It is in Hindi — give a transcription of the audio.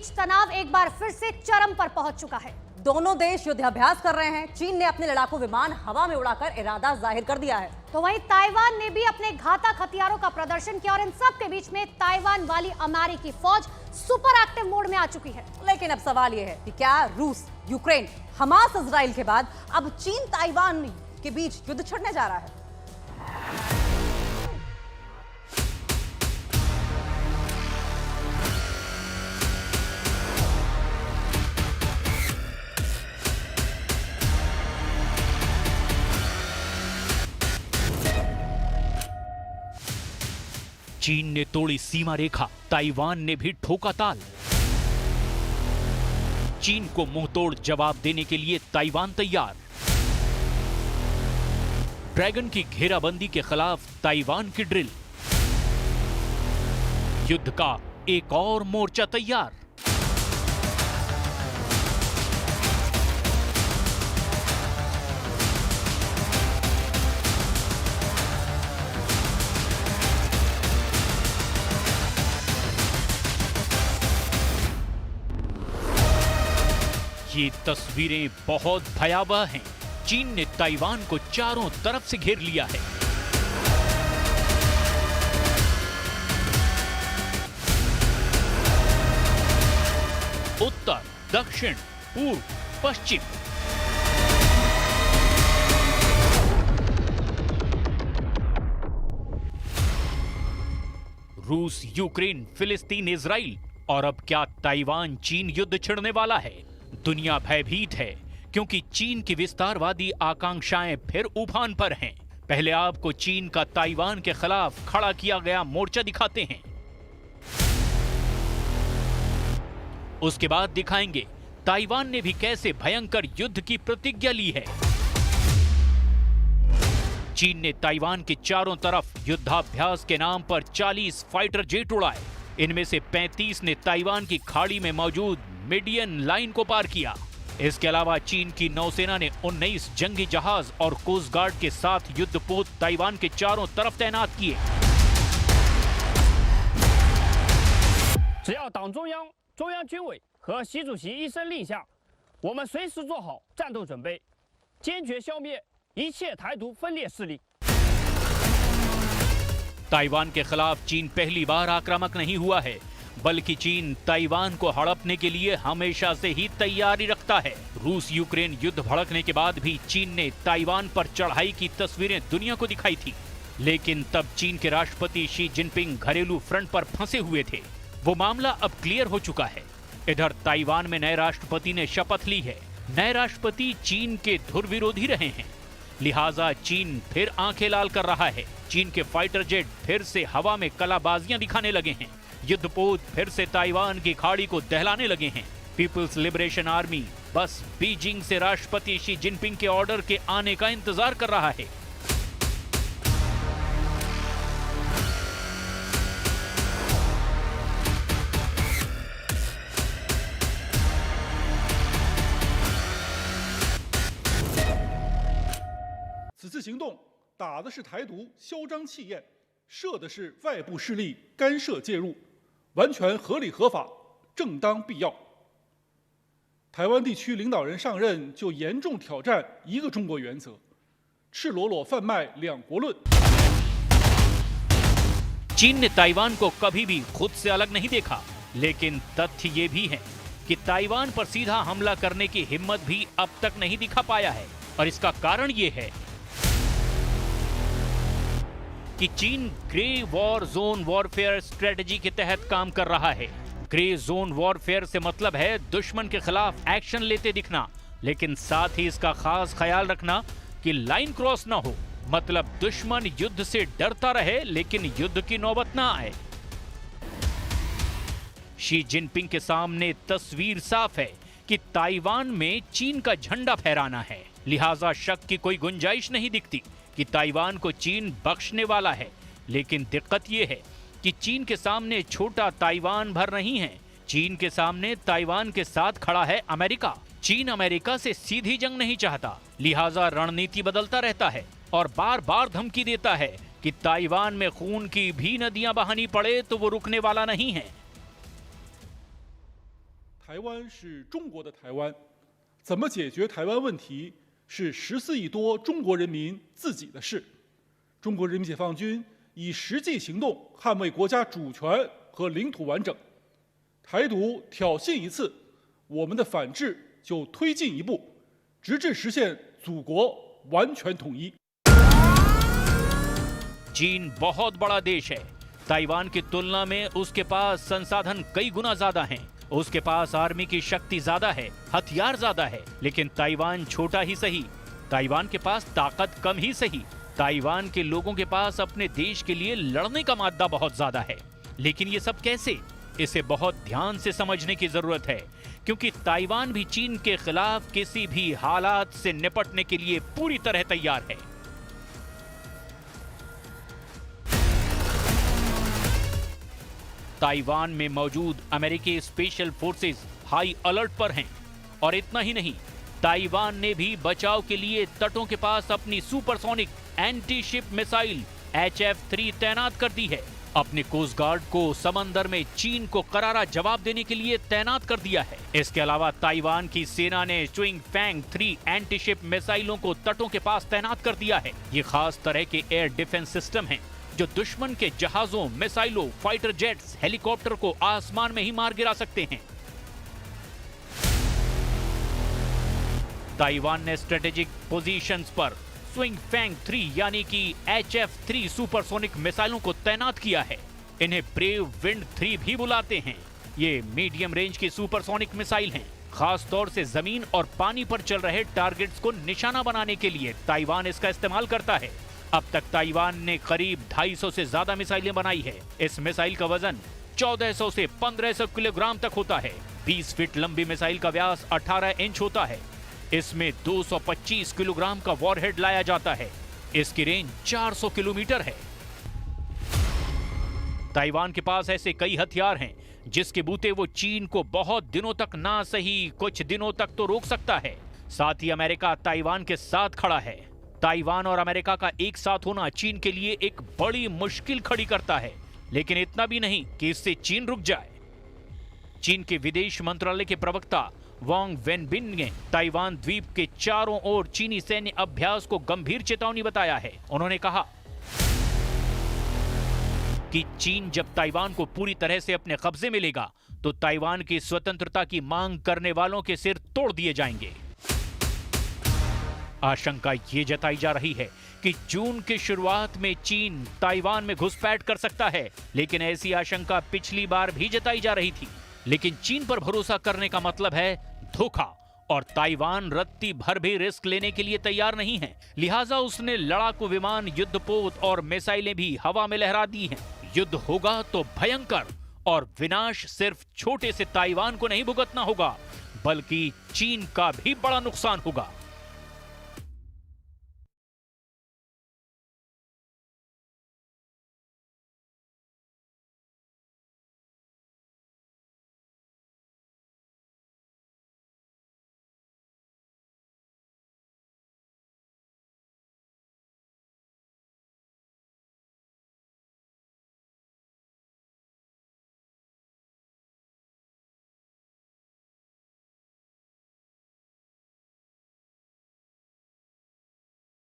बीच तनाव एक बार फिर से चरम पर पहुंच चुका है। दोनों देश युद्धाभ्यास कर रहे हैं। चीन ने अपने लड़ाकू विमान हवा में उड़ाकर इरादा जाहिर कर दिया है, तो वहीं ताइवान ने भी अपने घातक हथियारों का प्रदर्शन किया और इन सब के बीच में ताइवान वाली अमेरिकी फौज सुपर एक्टिव मोड में आ चुकी है। लेकिन अब सवाल यह है कि क्या रूस, यूक्रेन, हमास, इजराइल के बाद अब चीन ताइवान के बीच युद्ध छिड़ने जा रहा है? चीन ने तोड़ी सीमा रेखा, ताइवान ने भी ठोका ताल। चीन को मुंहतोड़ जवाब देने के लिए ताइवान तैयार। ड्रैगन की घेराबंदी के खिलाफ ताइवान की ड्रिल। युद्ध का एक और मोर्चा तैयार। ये तस्वीरें बहुत भयावह हैं। चीन ने ताइवान को चारों तरफ से घेर लिया है। उत्तर, दक्षिण, पूर्व, पश्चिम। रूस, यूक्रेन, फिलिस्तीन, इजराइल और अब क्या ताइवान चीन युद्ध छिड़ने वाला है? दुनिया भयभीत है क्योंकि चीन की विस्तारवादी आकांक्षाएं फिर उफान पर हैं। पहले आपको चीन का ताइवान के खिलाफ खड़ा किया गया मोर्चा दिखाते हैं, उसके बाद दिखाएंगे ताइवान ने भी कैसे भयंकर युद्ध की प्रतिज्ञा ली है। चीन ने ताइवान के चारों तरफ युद्धाभ्यास के नाम पर 40 फाइटर जेट उड़ाए। इनमें से 35 ने ताइवान की खाड़ी में मौजूद मीडियन लाइन को पार किया। इसके अलावा चीन की नौसेना ने 19 जंगी जहाज और कोस्ट गार्ड के साथ युद्धपोत ताइवान के चारों तरफ तैनात किए। 只要党中央、中央军委和习主席一声令下，我们随时做好战斗准备，坚决消灭一切台独分裂势力。 ताइवान के खिलाफ चीन पहली बार आक्रामक नहीं हुआ है, बल्कि चीन ताइवान को हड़पने के लिए हमेशा से ही तैयारी रखता है। रूस यूक्रेन युद्ध भड़कने के बाद भी चीन ने ताइवान पर चढ़ाई की तस्वीरें दुनिया को दिखाई थी, लेकिन तब चीन के राष्ट्रपति शी जिनपिंग घरेलू फ्रंट पर फंसे हुए थे। वो मामला अब क्लियर हो चुका है। इधर ताइवान में नए राष्ट्रपति ने शपथ ली है। नए राष्ट्रपति चीन के धुर विरोधी रहे हैं, लिहाजा चीन फिर आंखें लाल कर रहा है। चीन के फाइटर जेट फिर से हवा में कलाबाजियां दिखाने लगे हैं। युद्धपोत फिर से ताइवान की खाड़ी को दहलाने लगे हैं। पीपल्स लिबरेशन आर्मी बस बीजिंग से राष्ट्रपति शी जिनपिंग के ऑर्डर के आने का इंतजार कर रहा है।此次行动打的是台独嚣张气焰，射的是外部势力干涉介入，完全合理合法、正当必要。台湾地区领导人上任就严重挑战一个中国原则，赤裸裸贩卖两国论。 चीन ने ताइवान को कभी भी खुद से अलग नहीं देखा, लेकिन तथ्य ये भी है कि ताइवान पर सीधा हमला करने की हिम्मत भी अब तक नहीं दिखा पाया है। और इसका कारण ये है कि चीन grey war zone warfare strategy के तहत काम कर रहा है। ग्रे जोन वॉरफेयर से मतलब है दुश्मन के खिलाफ एक्शन लेते दिखना, लेकिन साथ ही इसका खास ख्याल रखना कि लाइन क्रॉस ना हो। मतलब दुश्मन युद्ध से डरता रहे लेकिन युद्ध की नौबत ना आए। शी जिनपिंग के सामने तस्वीर साफ है कि ताइवान में चीन का झंडा फहराना है, लिहाजा शक की कोई गुंजाइश नहीं दिखती कि ताइवान को चीन बख्शने वाला है। लेकिन दिक्कत यह है कि चीन के सामने छोटा ताइवान भर नहीं है। चीन के सामने ताइवान के साथ खड़ा है अमेरिका। चीन अमेरिका से सीधी जंग नहीं चाहता, लिहाजा रणनीति बदलता रहता है और बार बार धमकी देता है कि ताइवान में खून की भी नदियां बहानी पड़े तो वो रुकने वाला नहीं है। 台湾是中国的台湾，怎么解决台湾问题是14亿多中国人民自己的事。中国人民解放军以实际行动捍卫国家主权和领土完整。台独挑衅一次，我们的反制就推进一步，直至实现祖国完全统一。 चीन बहुत बड़ा देश है। ताइवान की तुलना में उसके पास संसाधन कई गुना ज्यादा हैं। उसके पास आर्मी की शक्ति ज्यादा है, हथियार ज्यादा है, लेकिन ताइवान छोटा ही सही, ताइवान के पास ताकत कम ही सही, ताइवान के लोगों के पास अपने देश के लिए लड़ने का मादा बहुत ज्यादा है। लेकिन ये सब कैसे? इसे बहुत ध्यान से समझने की जरूरत है, क्योंकि ताइवान भी चीन के खिलाफ किसी भी हालात से निपटने के लिए पूरी तरह तैयार है। ताइवान में मौजूद अमेरिकी स्पेशल फोर्सेस हाई अलर्ट पर हैं, और इतना ही नहीं, ताइवान ने भी बचाव के लिए तटों के पास अपनी supersonic anti ship missile HF-3 तैनात कर दी है। अपने कोस्ट गार्ड को समंदर में चीन को करारा जवाब देने के लिए तैनात कर दिया है। इसके अलावा ताइवान की सेना ने स्विंग फैंग 3 एंटी शिप मिसाइलों को तटों के पास तैनात कर दिया है। ये खास तरह के एयर डिफेंस सिस्टम हैं, जो दुश्मन के जहाजों, मिसाइलों, फाइटर जेट्स, हेलीकॉप्टर को आसमान में ही मार गिरा सकते हैं। ताइवान ने स्ट्रेटेजिक पोजीशंस पर स्विंग फैंग 3 यानी कि HF-3 सुपरसोनिक मिसाइलों को तैनात किया है। इन्हें ब्रेव विंड 3 भी बुलाते हैं। ये मीडियम रेंज की सुपरसोनिक मिसाइल हैं। खास तौर से जमीन और पानी पर चल रहे टारगेट्स को निशाना बनाने के लिए ताइवान इसका इस्तेमाल करता है। अब तक ताइवान ने करीब 250 से ज्यादा मिसाइलें बनाई है। इस मिसाइल का वजन 1400 से 1500 किलोग्राम तक होता है। 20 फीट लंबी मिसाइल का व्यास 18 इंच होता है। इसमें 225 किलोग्राम का वॉरहेड लाया जाता है। इसकी रेंज 400 किलोमीटर है। ताइवान के पास ऐसे कई हथियार हैं जिसके बूते वो चीन को बहुत दिनों तक, ना सही कुछ दिनों तक तो रोक सकता है। साथ ही अमेरिका ताइवान के साथ खड़ा है। ताइवान और अमेरिका का एक साथ होना चीन के लिए एक बड़ी मुश्किल खड़ी करता है, लेकिन इतना भी नहीं कि इससे चीन रुक जाए। चीन के विदेश मंत्रालय के प्रवक्ता वांग वेनबिन ने ताइवान द्वीप के चारों ओर चीनी सैन्य अभ्यास को गंभीर चेतावनी बताया है। उन्होंने कहा कि चीन जब ताइवान को पूरी तरह से अपने कब्जे में लेगा तो ताइवान की स्वतंत्रता की मांग करने वालों के सिर तोड़ दिए जाएंगे। आशंका ये जताई जा रही है कि जून की शुरुआत में चीन ताइवान में घुसपैठ कर सकता है, लेकिन ऐसी आशंका पिछली बार भी जताई जा रही थी। लेकिन चीन पर भरोसा करने का मतलब है धोखा, और ताइवान रत्ती भर भी रिस्क लेने के लिए तैयार नहीं है। लिहाजा उसने लड़ाकू विमान, युद्धपोत और मिसाइलें भी हवा में लहरा दी हैं। युद्ध होगा तो भयंकर, और विनाश सिर्फ छोटे से ताइवान को नहीं भुगतना होगा, बल्कि चीन का भी बड़ा नुकसान होगा।